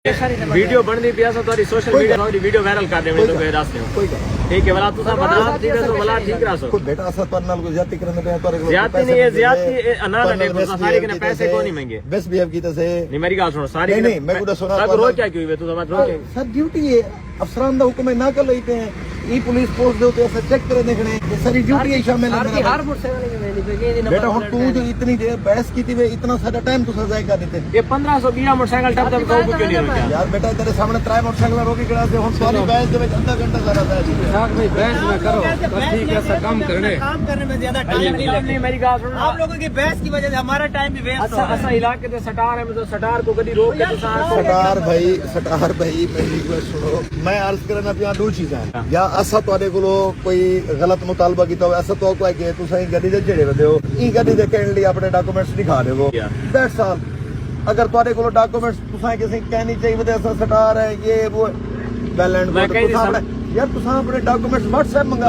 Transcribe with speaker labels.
Speaker 1: video बननी पिया तुम्हारी सोशल मीडिया वीडियो वायरल कर देंगे तो दस दो ठीक है वाला तुसा बदला ठीक है वाला ठीक रहा
Speaker 2: कोई बेटा असर पर नाल को ज्यादती करने पे पर
Speaker 1: ज्यादती नहीं है ज्यादती अना ने सारे के पैसे को नहीं मांगे
Speaker 2: बेस्ट बिहेव की से
Speaker 1: नहीं मेरी बात सुनो सारी
Speaker 2: नहीं मैं कुछ सुना
Speaker 1: सब रो क्या क्यों तू समझ रो
Speaker 2: सर ड्यूटी है अफसरान दा हुक्म ना कर लेते हैं ई पुलिस पोस्ट दे होते चेक करे देखने ये सारी ड्यूटी है शामिल है
Speaker 1: हर मोटरसाइकिल
Speaker 2: बेटा हम तू जो इतनी देर बहस की थी वे इतना सारा टाइम तू सजाए कर देते
Speaker 1: ये 1520 मोटरसाइकिल टप टप तो क्यों नहीं रुका
Speaker 2: यार बेटा तेरे सामने त्राय मोटरसाइकिल रोकी खड़ा से हम सारी बहस दे आधा घंटा सारा बहस
Speaker 3: भाई बहस ना करो ठीक है ऐसा काम करने
Speaker 4: में ज्यादा टाइम
Speaker 1: नहीं मेरी बात सुनो
Speaker 4: आप लोगों की बहस की वजह से हमारा टाइम भी वेस्ट
Speaker 1: अच्छा अच्छा इलाके से सटार है मतलब सटार को कभी रोक के
Speaker 2: सटार भाई मेरी बात सुनो मैं अर्ज करना पिया दो चीजें या असा ਤੁਹਾਡੇ ਕੋਲੋਂ ਕੋਈ ਗਲਤ ਮੁਤਾਲਬਾ ਕੀਤਾ ਹੋਵੇ ਅਸਾ ਤੋਂ ਕੋਈ ਕਿ ਤੁਸੀਂ ਗੱਡੀ ਦੇ ਜਿਹੜੇ ਵਦੇ ਹੋ ਇਹ ਗੱਡੀ ਦੇ ਕਹਿਣ ਲਈ ਆਪਣੇ ਡਾਕੂਮੈਂਟਸ ਦਿਖਾ ਦੇਵੋ ਦੈਟਸ ਆਲ ਅਗਰ ਤੁਹਾਡੇ ਕੋਲੋਂ ਡਾਕੂਮੈਂਟਸ ਤੁਸੀਂ ਕਿਸੇ ਕਹਿਣੀ ਚਾਹੀਦੇ ਅਸਾ ਸਟਾਰ ਹੈ ਇਹ ਉਹ ਵੈਲ ਐਂਡ ਗੁੱਡ ਯਾਰ ਤੁਸੀਂ ਆਪਣੇ ਡਾਕੂਮੈਂਟਸ WhatsApp ਮੰਗਾ